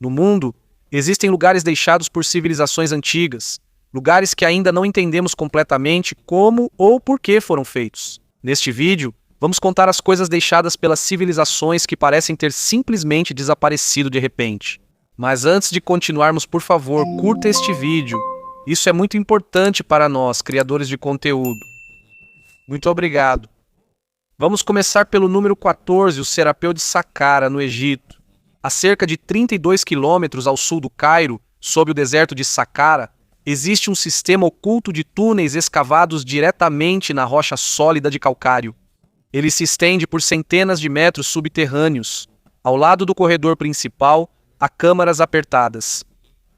No mundo, existem lugares deixados por civilizações antigas, lugares que ainda não entendemos completamente como ou por que foram feitos. Neste vídeo, vamos contar as coisas deixadas pelas civilizações que parecem ter simplesmente desaparecido de repente. Mas antes de continuarmos, por favor, curta este vídeo. Isso é muito importante para nós, criadores de conteúdo. Muito obrigado. Vamos começar pelo número 14, o Serapeu de Saqqara, no Egito. A cerca de 32 quilômetros ao sul do Cairo, sob o deserto de Saqqara, existe um sistema oculto de túneis escavados diretamente na rocha sólida de calcário. Ele se estende por centenas de metros subterrâneos. Ao lado do corredor principal, há câmaras apertadas.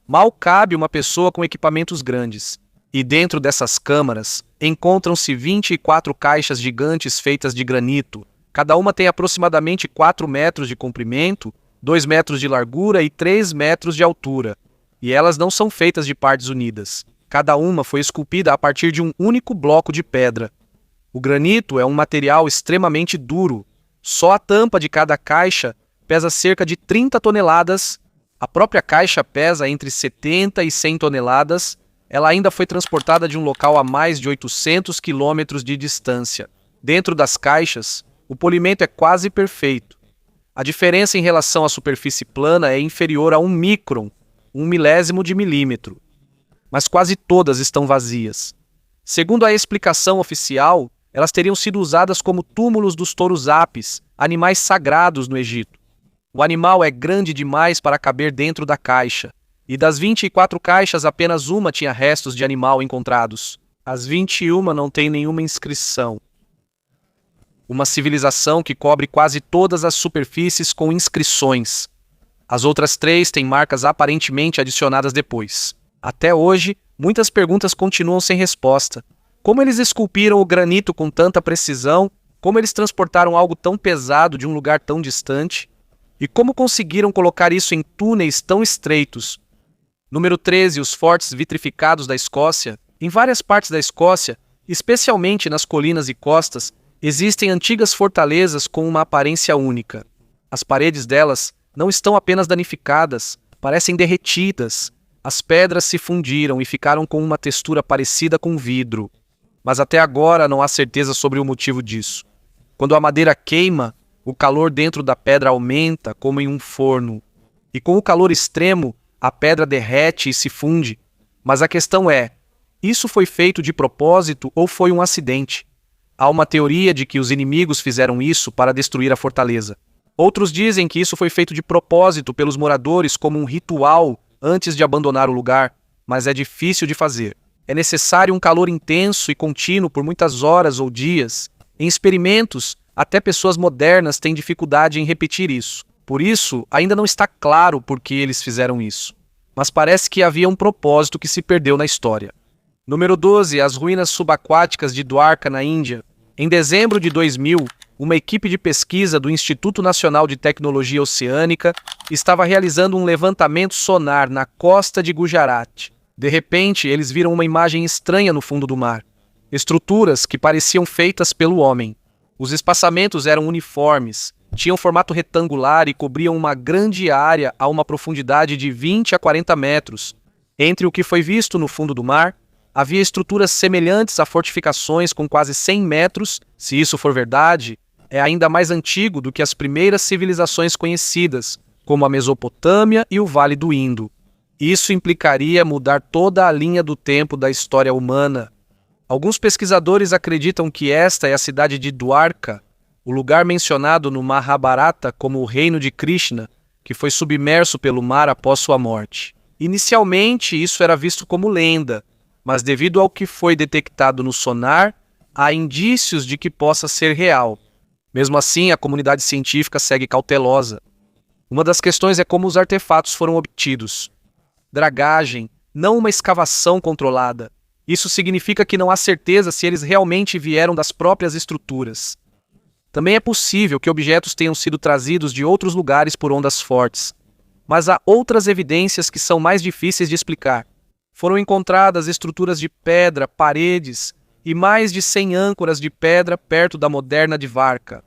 Mal cabe uma pessoa com equipamentos grandes. E dentro dessas câmaras, encontram-se 24 caixas gigantes feitas de granito. Cada uma tem aproximadamente 4 metros de comprimento, 2 metros de largura e 3 metros de altura. E elas não são feitas de partes unidas. Cada uma foi esculpida a partir de um único bloco de pedra. O granito é um material extremamente duro. Só a tampa de cada caixa pesa cerca de 30 toneladas. A própria caixa pesa entre 70 e 100 toneladas. Ela ainda foi transportada de um local a mais de 800 quilômetros de distância. Dentro das caixas, o polimento é quase perfeito. A diferença em relação à superfície plana é inferior a 1 micron, 1 milésimo de milímetro. Mas quase todas estão vazias. Segundo a explicação oficial, elas teriam sido usadas como túmulos dos touros apis, animais sagrados no Egito. O animal é grande demais para caber dentro da caixa. E das 24 caixas, apenas uma tinha restos de animal encontrados. As 21 não têm nenhuma inscrição. Uma civilização que cobre quase todas as superfícies com inscrições. As outras 3 têm marcas aparentemente adicionadas depois. Até hoje, muitas perguntas continuam sem resposta. Como eles esculpiram o granito com tanta precisão? Como eles transportaram algo tão pesado de um lugar tão distante? E como conseguiram colocar isso em túneis tão estreitos? Número 13, os fortes vitrificados da Escócia. Em várias partes da Escócia, especialmente nas colinas e costas, existem antigas fortalezas com uma aparência única. As paredes delas não estão apenas danificadas, parecem derretidas. As pedras se fundiram e ficaram com uma textura parecida com vidro. Mas até agora não há certeza sobre o motivo disso. Quando a madeira queima, o calor dentro da pedra aumenta como em um forno. E com o calor extremo, a pedra derrete e se funde. Mas a questão é, isso foi feito de propósito ou foi um acidente? Há uma teoria de que os inimigos fizeram isso para destruir a fortaleza. Outros dizem que isso foi feito de propósito pelos moradores como um ritual antes de abandonar o lugar, mas é difícil de fazer. É necessário um calor intenso e contínuo por muitas horas ou dias. Em experimentos, até pessoas modernas têm dificuldade em repetir isso. Por isso, ainda não está claro por que eles fizeram isso. Mas parece que havia um propósito que se perdeu na história. Número 12. As ruínas subaquáticas de Dwarka, na Índia. Em dezembro de 2000, uma equipe de pesquisa do Instituto Nacional de Tecnologia Oceânica estava realizando um levantamento sonar na costa de Gujarat. De repente, eles viram uma imagem estranha no fundo do mar. Estruturas que pareciam feitas pelo homem. Os espaçamentos eram uniformes, tinham formato retangular e cobriam uma grande área a uma profundidade de 20 a 40 metros. Entre o que foi visto no fundo do mar, havia estruturas semelhantes a fortificações com quase 100 metros. Se isso for verdade, é ainda mais antigo do que as primeiras civilizações conhecidas, como a Mesopotâmia e o Vale do Indo. Isso implicaria mudar toda a linha do tempo da história humana. Alguns pesquisadores acreditam que esta é a cidade de Dwarka, o lugar mencionado no Mahabharata como o reino de Krishna, que foi submerso pelo mar após sua morte. Inicialmente, isso era visto como lenda, mas devido ao que foi detectado no sonar, há indícios de que possa ser real. Mesmo assim, a comunidade científica segue cautelosa. Uma das questões é como os artefatos foram obtidos. Dragagem, não uma escavação controlada. Isso significa que não há certeza se eles realmente vieram das próprias estruturas. Também é possível que objetos tenham sido trazidos de outros lugares por ondas fortes. Mas há outras evidências que são mais difíceis de explicar. Foram encontradas estruturas de pedra, paredes e mais de 100 âncoras de pedra perto da moderna Dwarka.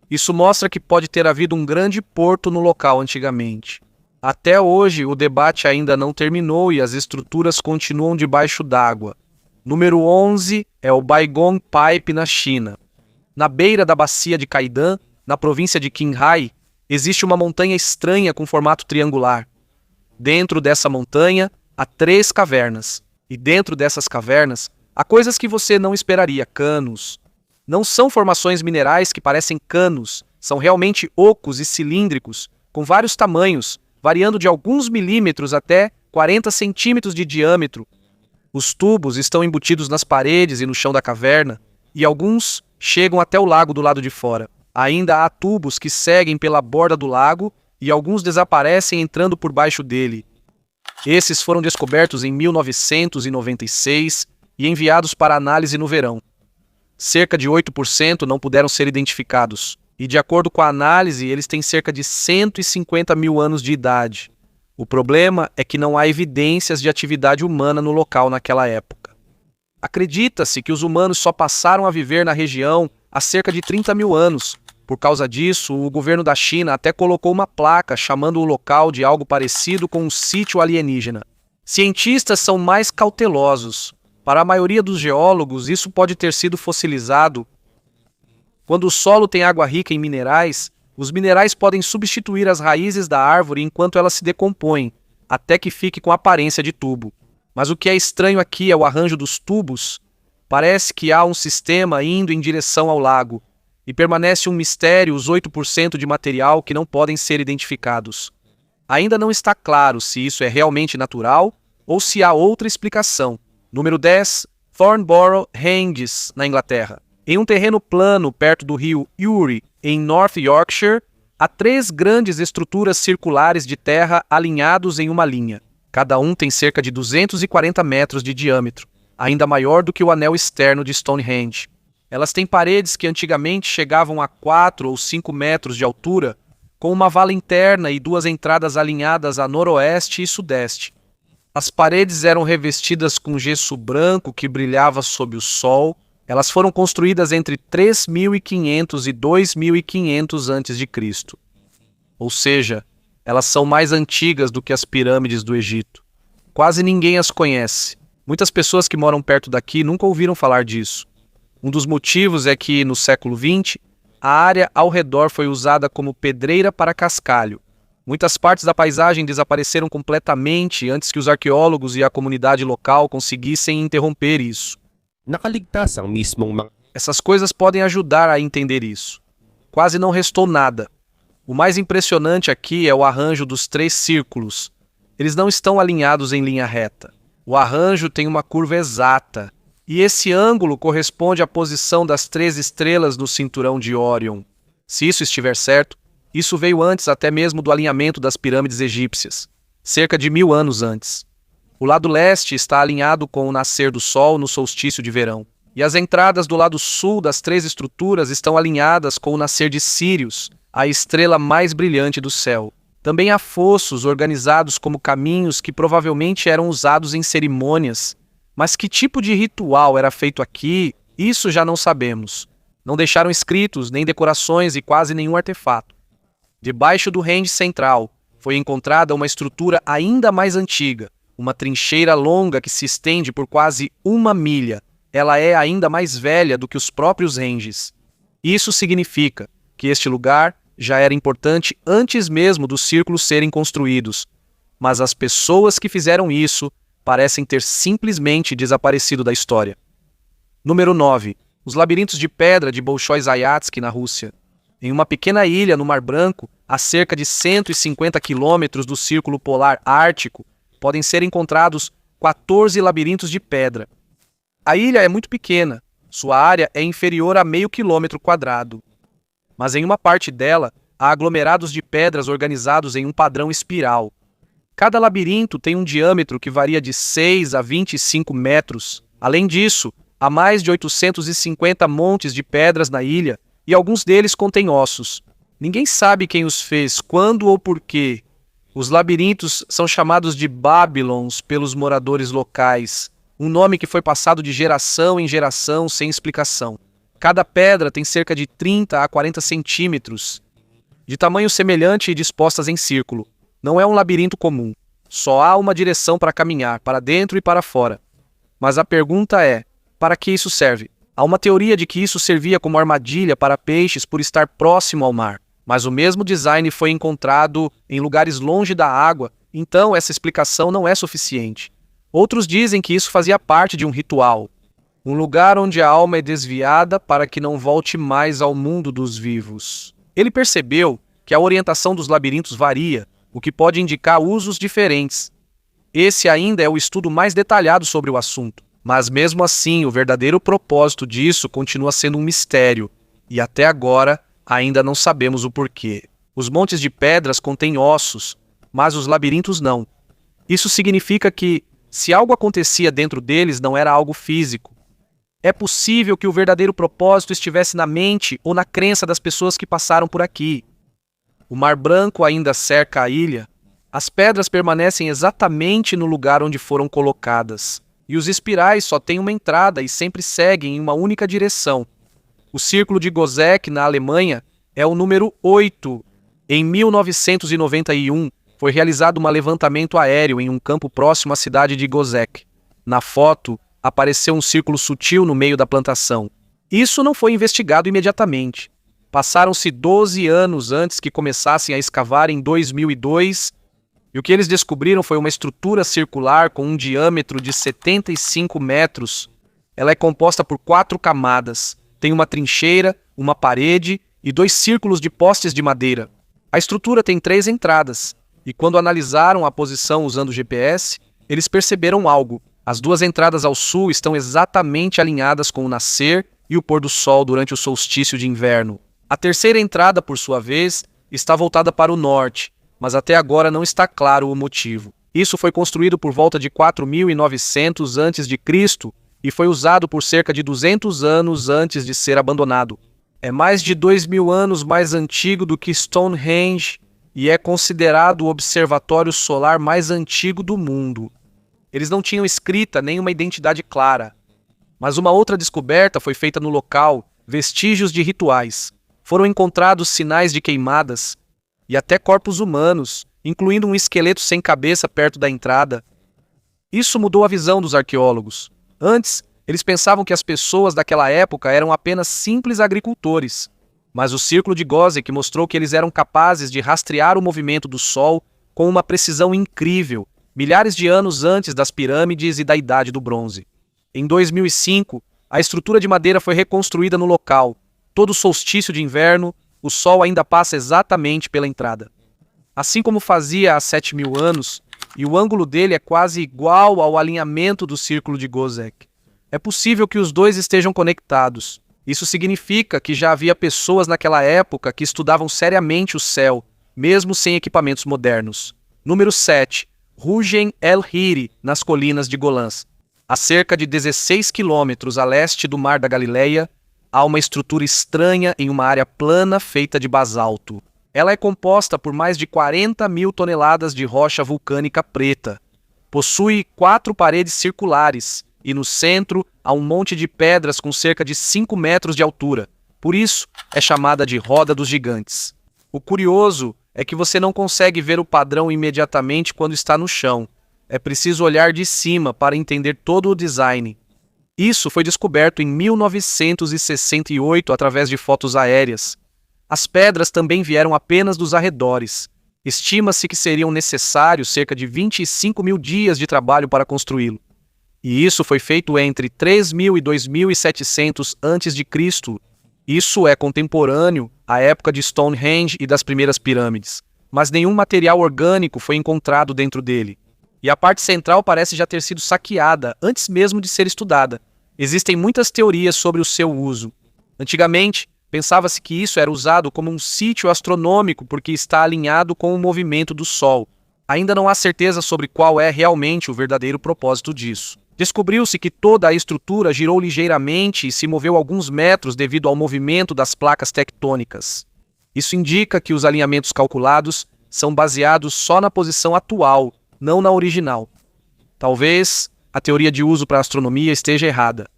Isso mostra que pode ter havido um grande porto no local antigamente. Até hoje, o debate ainda não terminou e as estruturas continuam debaixo d'água. Número 11 é o Baigong Pipe na China. Na beira da bacia de Kaidan, na província de Qinghai, existe uma montanha estranha com formato triangular. Dentro dessa montanha, há 3 cavernas. E dentro dessas cavernas, há coisas que você não esperaria, canos. Não são formações minerais que parecem canos, são realmente ocos e cilíndricos, com vários tamanhos, variando de alguns milímetros até 40 centímetros de diâmetro. Os tubos estão embutidos nas paredes e no chão da caverna, e alguns chegam até o lago do lado de fora. Ainda há tubos que seguem pela borda do lago e alguns desaparecem entrando por baixo dele. Esses foram descobertos em 1996 e enviados para análise no verão. Cerca de 8% não puderam ser identificados, e de acordo com a análise, eles têm cerca de 150 mil anos de idade. O problema é que não há evidências de atividade humana no local naquela época. Acredita-se que os humanos só passaram a viver na região há cerca de 30 mil anos. Por causa disso, o governo da China até colocou uma placa chamando o local de algo parecido com um sítio alienígena. Cientistas são mais cautelosos. Para a maioria dos geólogos, isso pode ter sido fossilizado. Quando o solo tem água rica em minerais, os minerais podem substituir as raízes da árvore enquanto ela se decompõe, até que fique com aparência de tubo. Mas o que é estranho aqui é o arranjo dos tubos. Parece que há um sistema indo em direção ao lago, e permanece um mistério os 8% de material que não podem ser identificados. Ainda não está claro se isso é realmente natural ou se há outra explicação. Número 10, Thornborough Ranges, na Inglaterra. Em um terreno plano perto do rio Ury, em North Yorkshire, há 3 grandes estruturas circulares de terra alinhados em uma linha. Cada um tem cerca de 240 metros de diâmetro, ainda maior do que o anel externo de Stonehenge. Elas têm paredes que antigamente chegavam a 4 ou 5 metros de altura, com uma vala interna e 2 entradas alinhadas a noroeste e sudeste. As paredes eram revestidas com gesso branco que brilhava sob o sol. Elas foram construídas entre 3.500 e 2.500 a.C. Ou seja, elas são mais antigas do que as pirâmides do Egito. Quase ninguém as conhece. Muitas pessoas que moram perto daqui nunca ouviram falar disso. Um dos motivos é que, no século XX, a área ao redor foi usada como pedreira para cascalho. Muitas partes da paisagem desapareceram completamente antes que os arqueólogos e a comunidade local conseguissem interromper isso. Nakaligtas ang mismong Essas coisas podem ajudar a entender isso. Quase não restou nada. O mais impressionante aqui é o arranjo dos 3 círculos. Eles não estão alinhados em linha reta. O arranjo tem uma curva exata, e esse ângulo corresponde à posição das 3 estrelas no cinturão de Órion. Se isso estiver certo, isso veio antes até mesmo do alinhamento das pirâmides egípcias, cerca de 1000 anos antes. O lado leste está alinhado com o nascer do sol no solstício de verão, e as entradas do lado sul das 3 estruturas estão alinhadas com o nascer de Sírius, a estrela mais brilhante do céu. Também há fossos organizados como caminhos que provavelmente eram usados em cerimônias, mas que tipo de ritual era feito aqui, isso já não sabemos. Não deixaram escritos, nem decorações e quase nenhum artefato. Debaixo do range central, foi encontrada uma estrutura ainda mais antiga, uma trincheira longa que se estende por quase 1 milha. Ela é ainda mais velha do que os próprios ranges. Isso significa que este lugar já era importante antes mesmo dos círculos serem construídos, mas as pessoas que fizeram isso parecem ter simplesmente desaparecido da história. Número 9. Os labirintos de pedra de Bolshoi-Zayatsky, na Rússia. Em uma pequena ilha no Mar Branco, a cerca de 150 quilômetros do Círculo Polar Ártico, podem ser encontrados 14 labirintos de pedra. A ilha é muito pequena, sua área é inferior a meio quilômetro quadrado. Mas em uma parte dela, há aglomerados de pedras organizados em um padrão espiral. Cada labirinto tem um diâmetro que varia de 6 a 25 metros. Além disso, há mais de 850 montes de pedras na ilha, e alguns deles contêm ossos. Ninguém sabe quem os fez, quando ou por quê. Os labirintos são chamados de Babylons pelos moradores locais, um nome que foi passado de geração em geração sem explicação. Cada pedra tem cerca de 30 a 40 centímetros, de tamanho semelhante e dispostas em círculo. Não é um labirinto comum. Só há uma direção para caminhar, para dentro e para fora. Mas a pergunta é, para que isso serve? Há uma teoria de que isso servia como armadilha para peixes por estar próximo ao mar. Mas o mesmo design foi encontrado em lugares longe da água, então essa explicação não é suficiente. Outros dizem que isso fazia parte de um ritual. Um lugar onde a alma é desviada para que não volte mais ao mundo dos vivos. Ele percebeu que a orientação dos labirintos varia, o que pode indicar usos diferentes. Esse ainda é o estudo mais detalhado sobre o assunto. Mas mesmo assim, o verdadeiro propósito disso continua sendo um mistério. E até agora, ainda não sabemos o porquê. Os montes de pedras contêm ossos, mas os labirintos não. Isso significa que, se algo acontecia dentro deles, não era algo físico. É possível que o verdadeiro propósito estivesse na mente ou na crença das pessoas que passaram por aqui. O Mar Branco ainda cerca a ilha. As pedras permanecem exatamente no lugar onde foram colocadas. E os espirais só têm uma entrada e sempre seguem em uma única direção. O Círculo de Gozek, na Alemanha, é o número 8. Em 1991, foi realizado um levantamento aéreo em um campo próximo à cidade de Gozek. Na foto, apareceu um círculo sutil no meio da plantação. Isso não foi investigado imediatamente. Passaram-se 12 anos antes que começassem a escavar em 2002, e o que eles descobriram foi uma estrutura circular com um diâmetro de 75 metros. Ela é composta por 4 camadas. Tem uma trincheira, uma parede e 2 círculos de postes de madeira. A estrutura tem 3 entradas, e quando analisaram a posição usando o GPS, eles perceberam algo. As 2 entradas ao sul estão exatamente alinhadas com o nascer e o pôr do sol durante o solstício de inverno. A terceira entrada, por sua vez, está voltada para o norte, mas até agora não está claro o motivo. Isso foi construído por volta de 4.900 a.C. e foi usado por cerca de 200 anos antes de ser abandonado. É mais de 2.000 anos mais antigo do que Stonehenge e é considerado o observatório solar mais antigo do mundo. Eles não tinham escrita nem uma identidade clara. Mas uma outra descoberta foi feita no local, vestígios de rituais. Foram encontrados sinais de queimadas e até corpos humanos, incluindo um esqueleto sem cabeça perto da entrada. Isso mudou a visão dos arqueólogos. Antes, eles pensavam que as pessoas daquela época eram apenas simples agricultores. Mas o Círculo de Gozek mostrou que eles eram capazes de rastrear o movimento do Sol com uma precisão incrível, milhares de anos antes das pirâmides e da Idade do Bronze. Em 2005, a estrutura de madeira foi reconstruída no local. Todo solstício de inverno, o Sol ainda passa exatamente pela entrada. Assim como fazia há 7.000 anos, e o ângulo dele é quase igual ao alinhamento do Círculo de Gozek. É possível que os dois estejam conectados. Isso significa que já havia pessoas naquela época que estudavam seriamente o céu, mesmo sem equipamentos modernos. Número 7. Rugen el-Hiri, nas colinas de Golãs. A cerca de 16 quilômetros a leste do Mar da Galileia, há uma estrutura estranha em uma área plana feita de basalto. Ela é composta por mais de 40.000 toneladas de rocha vulcânica preta. Possui 4 paredes circulares e no centro há um monte de pedras com cerca de 5 metros de altura. Por isso, é chamada de Roda dos Gigantes. O curioso é que você não consegue ver o padrão imediatamente quando está no chão. É preciso olhar de cima para entender todo o design. Isso foi descoberto em 1968 através de fotos aéreas. As pedras também vieram apenas dos arredores. Estima-se que seriam necessários cerca de 25.000 dias de trabalho para construí-lo. E isso foi feito entre 3.000 e 2.700 a.C. Isso é contemporâneo à época de Stonehenge e das primeiras pirâmides. Mas nenhum material orgânico foi encontrado dentro dele. E a parte central parece já ter sido saqueada antes mesmo de ser estudada. Existem muitas teorias sobre o seu uso. Antigamente, pensava-se que isso era usado como um sítio astronômico porque está alinhado com o movimento do Sol. Ainda não há certeza sobre qual é realmente o verdadeiro propósito disso. Descobriu-se que toda a estrutura girou ligeiramente e se moveu alguns metros devido ao movimento das placas tectônicas. Isso indica que os alinhamentos calculados são baseados só na posição atual, não na original. Talvez a teoria de uso para a astronomia esteja errada.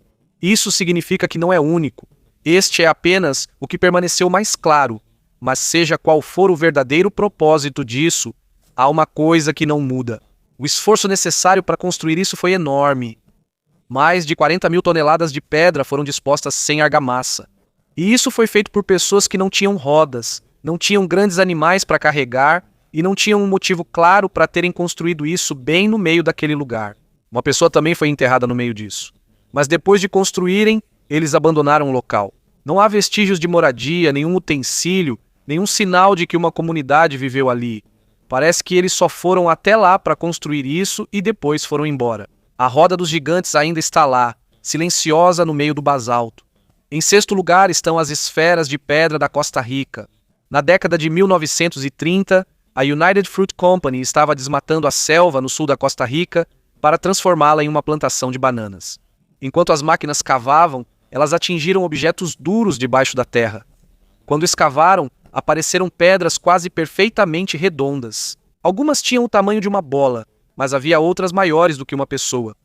Isso significa que não é único. Este é apenas o que permaneceu mais claro, mas seja qual for o verdadeiro propósito disso, há uma coisa que não muda. O esforço necessário para construir isso foi enorme. Mais de 40 mil toneladas de pedra foram dispostas sem argamassa. E isso foi feito por pessoas que não tinham rodas, não tinham grandes animais para carregar e não tinham um motivo claro para terem construído isso bem no meio daquele lugar. Uma pessoa também foi enterrada no meio disso. Mas depois de construírem, eles abandonaram o local. Não há vestígios de moradia, nenhum utensílio, nenhum sinal de que uma comunidade viveu ali. Parece que eles só foram até lá para construir isso e depois foram embora. A roda dos gigantes ainda está lá, silenciosa no meio do basalto. Em sexto lugar estão as esferas de pedra da Costa Rica. Na década de 1930, a United Fruit Company estava desmatando a selva no sul da Costa Rica para transformá-la em uma plantação de bananas. Enquanto as máquinas cavavam, elas atingiram objetos duros debaixo da terra. Quando escavaram, apareceram pedras quase perfeitamente redondas. Algumas tinham o tamanho de uma bola, mas havia outras maiores do que uma pessoa.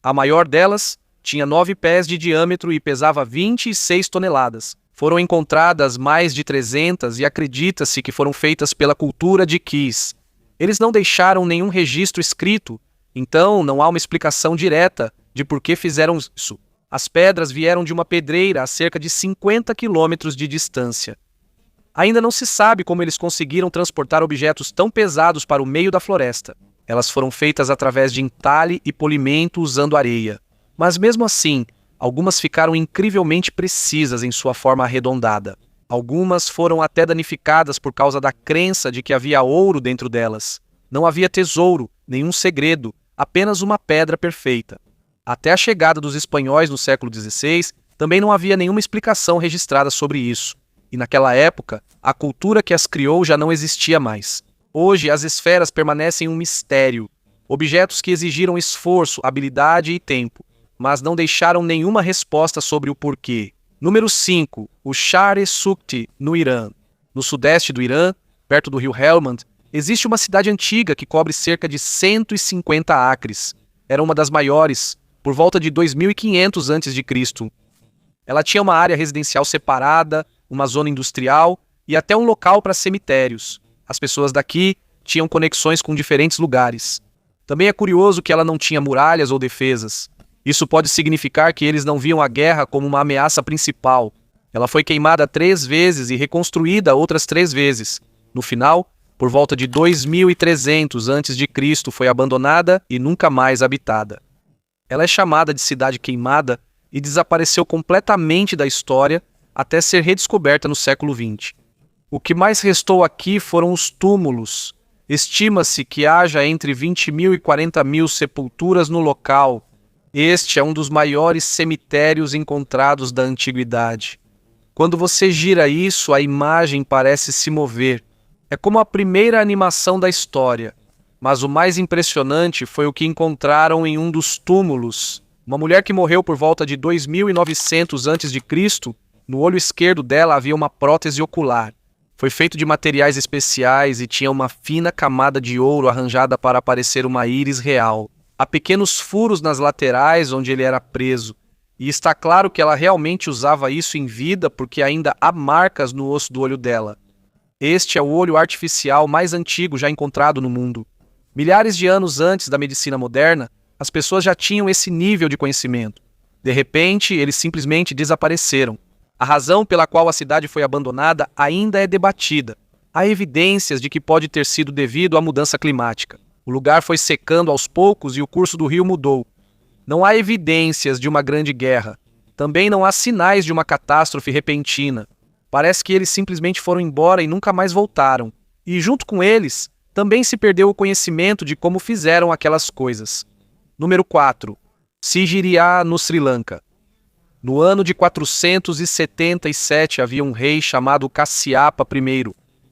A maior delas tinha 9 pés de diâmetro e pesava 26 toneladas. Foram encontradas mais de 300 e acredita-se que foram feitas pela cultura de Keys. Eles não deixaram nenhum registro escrito, então não há uma explicação direta de por que fizeram isso. As pedras vieram de uma pedreira a cerca de 50 quilômetros de distância. Ainda não se sabe como eles conseguiram transportar objetos tão pesados para o meio da floresta. Elas foram feitas através de entalhe e polimento usando areia. Mas mesmo assim, algumas ficaram incrivelmente precisas em sua forma arredondada. Algumas foram até danificadas por causa da crença de que havia ouro dentro delas. Não havia tesouro, nenhum segredo, apenas uma pedra perfeita. Até a chegada dos espanhóis no século XVI, também não havia nenhuma explicação registrada sobre isso. E naquela época, a cultura que as criou já não existia mais. Hoje, as esferas permanecem um mistério. Objetos que exigiram esforço, habilidade e tempo, mas não deixaram nenhuma resposta sobre o porquê. Número 5. O Shar-e-Sukti, no Irã. No sudeste do Irã, perto do rio Helmand, existe uma cidade antiga que cobre cerca de 150 acres. Era uma das maiores, por volta de 2500 a.C. Ela tinha uma área residencial separada, uma zona industrial e até um local para cemitérios. As pessoas daqui tinham conexões com diferentes lugares. Também é curioso que ela não tinha muralhas ou defesas. Isso pode significar que eles não viam a guerra como uma ameaça principal. Ela foi queimada 3 vezes e reconstruída outras 3 vezes. No final, por volta de 2300 a.C., foi abandonada e nunca mais habitada. Ela é chamada de Cidade Queimada e desapareceu completamente da história até ser redescoberta no século XX. O que mais restou aqui foram os túmulos. Estima-se que haja entre 20 mil e 40 mil sepulturas no local. Este é um dos maiores cemitérios encontrados da antiguidade. Quando você gira isso, a imagem parece se mover. É como a primeira animação da história. Mas o mais impressionante foi o que encontraram em um dos túmulos. Uma mulher que morreu por volta de 2900 a.C., no olho esquerdo dela havia uma prótese ocular. Foi feito de materiais especiais e tinha uma fina camada de ouro arranjada para parecer uma íris real. Há pequenos furos nas laterais onde ele era preso. E está claro que ela realmente usava isso em vida porque ainda há marcas no osso do olho dela. Este é o olho artificial mais antigo já encontrado no mundo. Milhares de anos antes da medicina moderna, as pessoas já tinham esse nível de conhecimento. De repente, eles simplesmente desapareceram. A razão pela qual a cidade foi abandonada ainda é debatida. Há evidências de que pode ter sido devido à mudança climática. O lugar foi secando aos poucos e o curso do rio mudou. Não há evidências de uma grande guerra. Também não há sinais de uma catástrofe repentina. Parece que eles simplesmente foram embora e nunca mais voltaram. E junto com eles, também se perdeu o conhecimento de como fizeram aquelas coisas. Número 4. Sigiriya, no Sri Lanka. No ano de 477 havia um rei chamado Kasyapa I.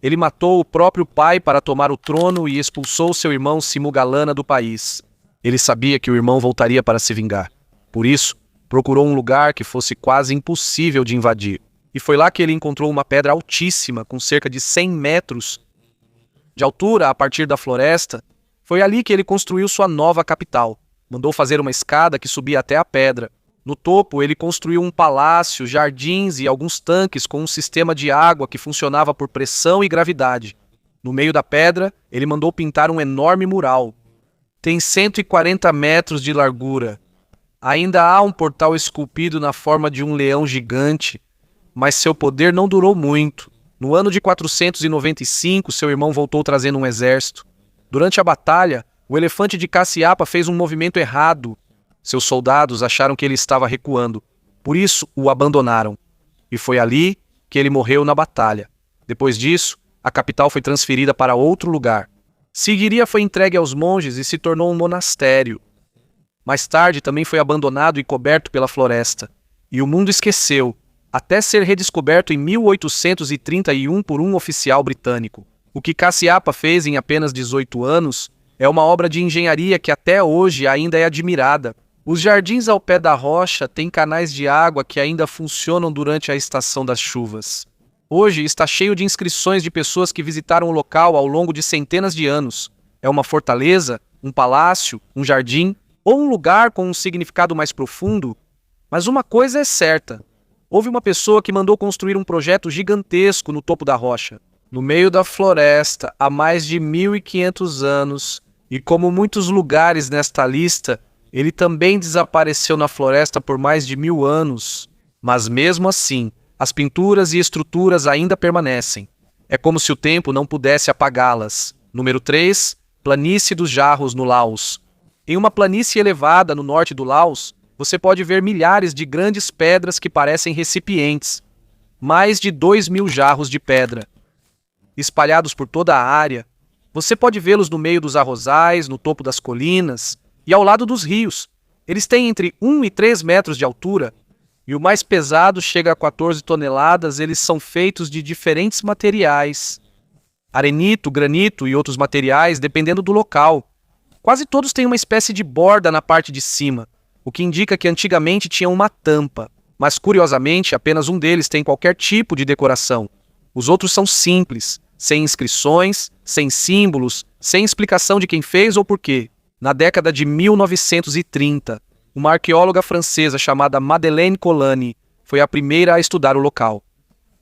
Ele matou o próprio pai para tomar o trono e expulsou seu irmão Simugalana do país. Ele sabia que o irmão voltaria para se vingar. Por isso, procurou um lugar que fosse quase impossível de invadir. E foi lá que ele encontrou uma pedra altíssima, com cerca de 100 metros de altura a partir da floresta. Foi ali que ele construiu sua nova capital. Mandou fazer uma escada que subia até a pedra. No topo, ele construiu um palácio, jardins e alguns tanques com um sistema de água que funcionava por pressão e gravidade. No meio da pedra, ele mandou pintar um enorme mural. Tem 140 metros de largura. Ainda há um portal esculpido na forma de um leão gigante, mas seu poder não durou muito. No ano de 495, seu irmão voltou trazendo um exército. Durante a batalha, o elefante de Cassiapa fez um movimento errado. Seus soldados acharam que ele estava recuando. Por isso, o abandonaram. E foi ali que ele morreu na batalha. Depois disso, a capital foi transferida para outro lugar. Sigiriya foi entregue aos monges e se tornou um monastério. Mais tarde, também foi abandonado e coberto pela floresta. E o mundo esqueceu, até ser redescoberto em 1831 por um oficial britânico. O que Cassiapa fez em apenas 18 anos é uma obra de engenharia que até hoje ainda é admirada. Os jardins ao pé da rocha têm canais de água que ainda funcionam durante a estação das chuvas. Hoje está cheio de inscrições de pessoas que visitaram o local ao longo de centenas de anos. É uma fortaleza, um palácio, um jardim ou um lugar com um significado mais profundo? Mas uma coisa é certa. Houve uma pessoa que mandou construir um projeto gigantesco no topo da rocha, no meio da floresta, há mais de 1500 anos. E como muitos lugares nesta lista, ele também desapareceu na floresta por mais de 1000 anos. Mas mesmo assim, as pinturas e estruturas ainda permanecem. É como se o tempo não pudesse apagá-las. Número 3, Planície dos Jarros, no Laos. Em uma planície elevada no norte do Laos, você pode ver milhares de grandes pedras que parecem recipientes. Mais de 2000 jarros de pedra. Espalhados por toda a área, você pode vê-los no meio dos arrozais, no topo das colinas e ao lado dos rios. Eles têm entre 1 e 3 metros de altura. E o mais pesado chega a 14 toneladas, eles são feitos de diferentes materiais. Arenito, granito e outros materiais, dependendo do local. Quase todos têm uma espécie de borda na parte de cima, o que indica que antigamente tinha uma tampa. Mas, curiosamente, apenas um deles tem qualquer tipo de decoração. Os outros são simples, sem inscrições, sem símbolos, sem explicação de quem fez ou porquê. Na década de 1930, uma arqueóloga francesa chamada Madeleine Colani foi a primeira a estudar o local.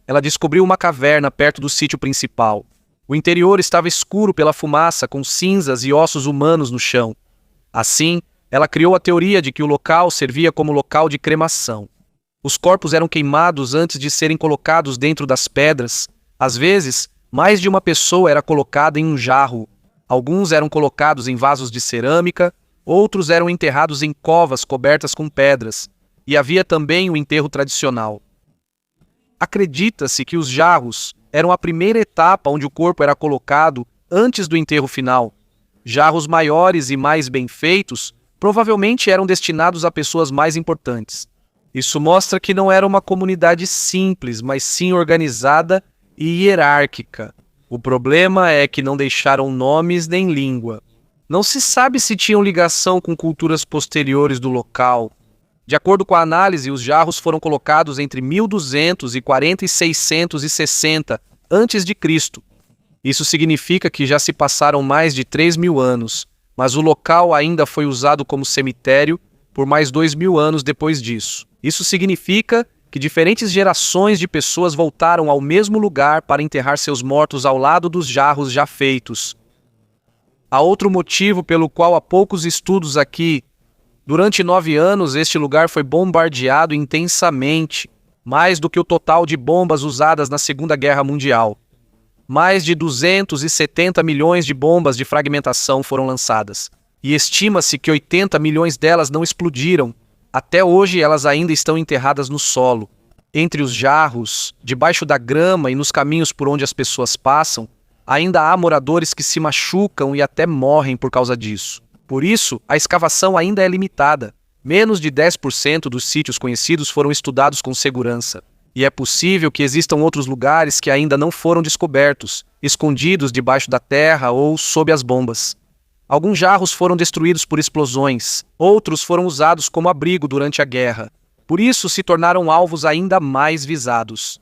Ela descobriu uma caverna perto do sítio principal. O interior estava escuro pela fumaça, com cinzas e ossos humanos no chão. Assim, ela criou a teoria de que o local servia como local de cremação. Os corpos eram queimados antes de serem colocados dentro das pedras. Às vezes, mais de uma pessoa era colocada em um jarro. Alguns eram colocados em vasos de cerâmica, outros eram enterrados em covas cobertas com pedras, e havia também o enterro tradicional. Acredita-se que os jarros eram a primeira etapa onde o corpo era colocado antes do enterro final. Jarros maiores e mais bem feitos provavelmente eram destinados a pessoas mais importantes. Isso mostra que não era uma comunidade simples, mas sim organizada e hierárquica. O problema é que não deixaram nomes nem língua. Não se sabe se tinham ligação com culturas posteriores do local. De acordo com a análise, os jarros foram colocados entre 1240 e 660 a.C. Isso significa que já se passaram mais de 3.000 anos, mas o local ainda foi usado como cemitério por mais 2.000 anos depois disso. Isso significa que diferentes gerações de pessoas voltaram ao mesmo lugar para enterrar seus mortos ao lado dos jarros já feitos. Há outro motivo pelo qual há poucos estudos aqui. Durante 9 anos, este lugar foi bombardeado intensamente, mais do que o total de bombas usadas na Segunda Guerra Mundial. Mais de 270 milhões de bombas de fragmentação foram lançadas, e estima-se que 80 milhões delas não explodiram. Até hoje, elas ainda estão enterradas no solo. Entre os jarros, debaixo da grama e nos caminhos por onde as pessoas passam, ainda há moradores que se machucam e até morrem por causa disso. Por isso, a escavação ainda é limitada. Menos de 10% dos sítios conhecidos foram estudados com segurança. E é possível que existam outros lugares que ainda não foram descobertos, escondidos debaixo da terra ou sob as bombas. Alguns jarros foram destruídos por explosões, outros foram usados como abrigo durante a guerra. Por isso, se tornaram alvos ainda mais visados.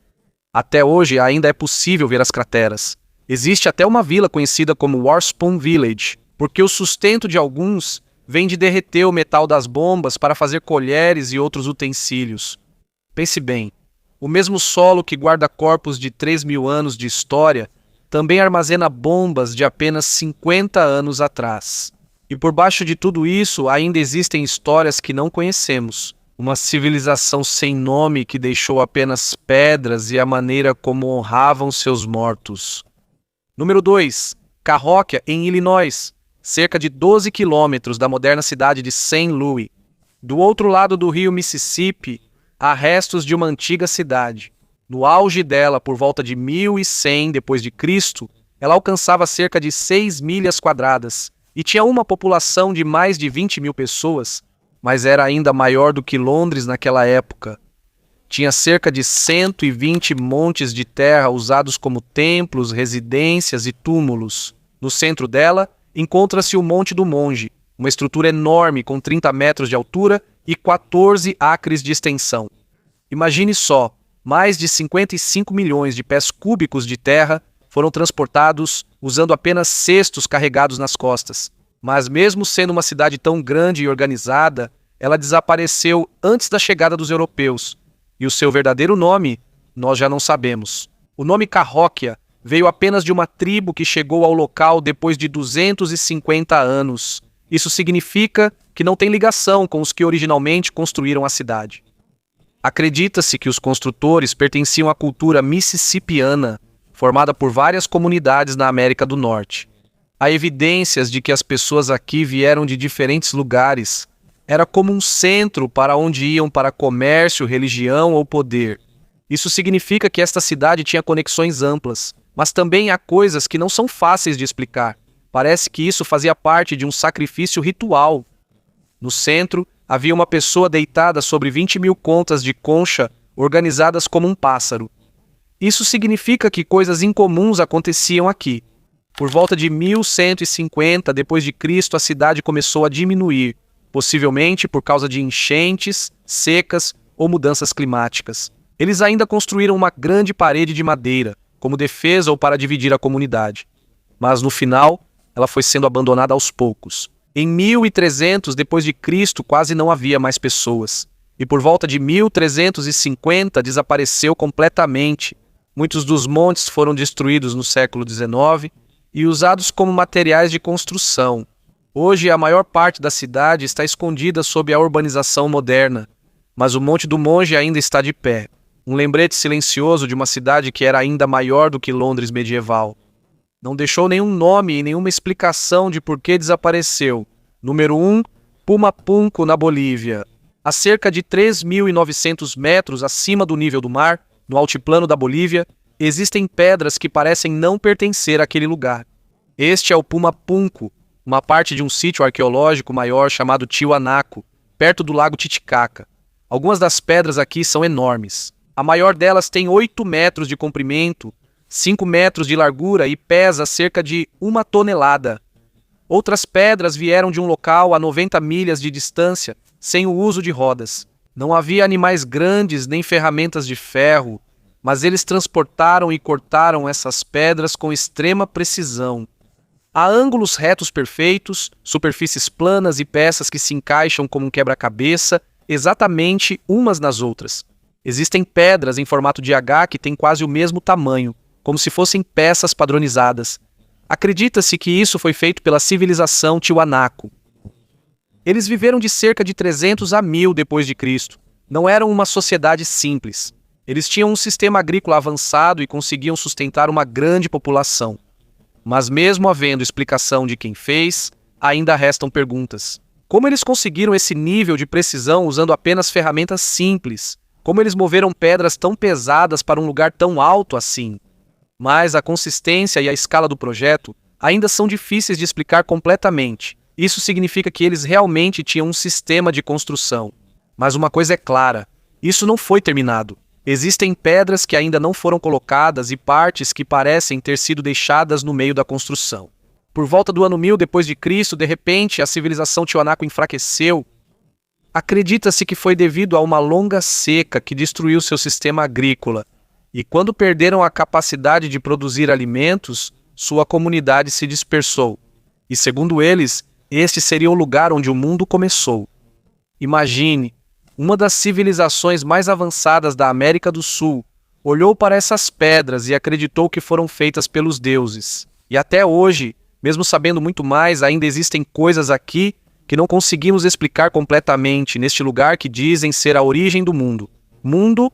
Até hoje, ainda é possível ver as crateras. Existe até uma vila conhecida como Warspoon Village, porque o sustento de alguns vem de derreter o metal das bombas para fazer colheres e outros utensílios. Pense bem, o mesmo solo que guarda corpos de 3.000 anos de história também armazena bombas de apenas 50 anos atrás. E por baixo de tudo isso, ainda existem histórias que não conhecemos. Uma civilização sem nome que deixou apenas pedras e a maneira como honravam seus mortos. Número 2. Cahokia, em Illinois, cerca de 12 quilômetros da moderna cidade de St. Louis. Do outro lado do rio Mississippi, há restos de uma antiga cidade. No auge dela, por volta de 1100 d.C., ela alcançava cerca de 6 milhas quadradas e tinha uma população de mais de 20 mil pessoas, mas era ainda maior do que Londres naquela época. Tinha cerca de 120 montes de terra usados como templos, residências e túmulos. No centro dela, encontra-se o Monte do Monge, uma estrutura enorme com 30 metros de altura e 14 acres de extensão. Imagine só, mais de 55 milhões de pés cúbicos de terra foram transportados usando apenas cestos carregados nas costas. Mas mesmo sendo uma cidade tão grande e organizada, ela desapareceu antes da chegada dos europeus. E o seu verdadeiro nome, nós já não sabemos. O nome Cahokia veio apenas de uma tribo que chegou ao local depois de 250 anos. Isso significa que não tem ligação com os que originalmente construíram a cidade. Acredita-se que os construtores pertenciam à cultura mississippiana, formada por várias comunidades na América do Norte. Há evidências de que as pessoas aqui vieram de diferentes lugares. Era como um centro para onde iam para comércio, religião ou poder. Isso significa que esta cidade tinha conexões amplas, mas também há coisas que não são fáceis de explicar. Parece que isso fazia parte de um sacrifício ritual. No centro, havia uma pessoa deitada sobre 20 mil contas de concha organizadas como um pássaro. Isso significa que coisas incomuns aconteciam aqui. Por volta de 1150 d.C., a cidade começou a diminuir, possivelmente por causa de enchentes, secas ou mudanças climáticas. Eles ainda construíram uma grande parede de madeira, como defesa ou para dividir a comunidade. Mas no final, ela foi sendo abandonada aos poucos. Em 1300 d.C., quase não havia mais pessoas. E por volta de 1350 desapareceu completamente. Muitos dos montes foram destruídos no século XIX e usados como materiais de construção. Hoje, a maior parte da cidade está escondida sob a urbanização moderna, mas o Monte do Monge ainda está de pé. Um lembrete silencioso de uma cidade que era ainda maior do que Londres medieval. Não deixou nenhum nome e nenhuma explicação de por que desapareceu. Número 1, Pumapunku, na Bolívia. A cerca de 3.900 metros acima do nível do mar, no altiplano da Bolívia, existem pedras que parecem não pertencer àquele lugar. Este é o Pumapunku, uma parte de um sítio arqueológico maior chamado Tiwanaku, perto do lago Titicaca. Algumas das pedras aqui são enormes. A maior delas tem 8 metros de comprimento, 5 metros de largura e pesa cerca de 1 tonelada. Outras pedras vieram de um local a 90 milhas de distância, sem o uso de rodas. Não havia animais grandes nem ferramentas de ferro, mas eles transportaram e cortaram essas pedras com extrema precisão. Há ângulos retos perfeitos, superfícies planas e peças que se encaixam como um quebra-cabeça, exatamente umas nas outras. Existem pedras em formato de H que têm quase o mesmo tamanho, como se fossem peças padronizadas. Acredita-se que isso foi feito pela civilização Tiwanaku. Eles viveram de cerca de 300 a 1000 d.C. Não eram uma sociedade simples. Eles tinham um sistema agrícola avançado e conseguiam sustentar uma grande população. Mas mesmo havendo explicação de quem fez, ainda restam perguntas. Como eles conseguiram esse nível de precisão usando apenas ferramentas simples? Como eles moveram pedras tão pesadas para um lugar tão alto assim? Mas a consistência e a escala do projeto ainda são difíceis de explicar completamente. Isso significa que eles realmente tinham um sistema de construção. Mas uma coisa é clara, isso não foi terminado. Existem pedras que ainda não foram colocadas e partes que parecem ter sido deixadas no meio da construção. Por volta do ano 1000 d.C., de repente, a civilização Tiwanaku enfraqueceu. Acredita-se que foi devido a uma longa seca que destruiu seu sistema agrícola. E quando perderam a capacidade de produzir alimentos, sua comunidade se dispersou. E segundo eles, este seria o lugar onde o mundo começou. Imagine, uma das civilizações mais avançadas da América do Sul, olhou para essas pedras e acreditou que foram feitas pelos deuses. E até hoje, mesmo sabendo muito mais, ainda existem coisas aqui que não conseguimos explicar completamente neste lugar que dizem ser a origem do mundo. Mundo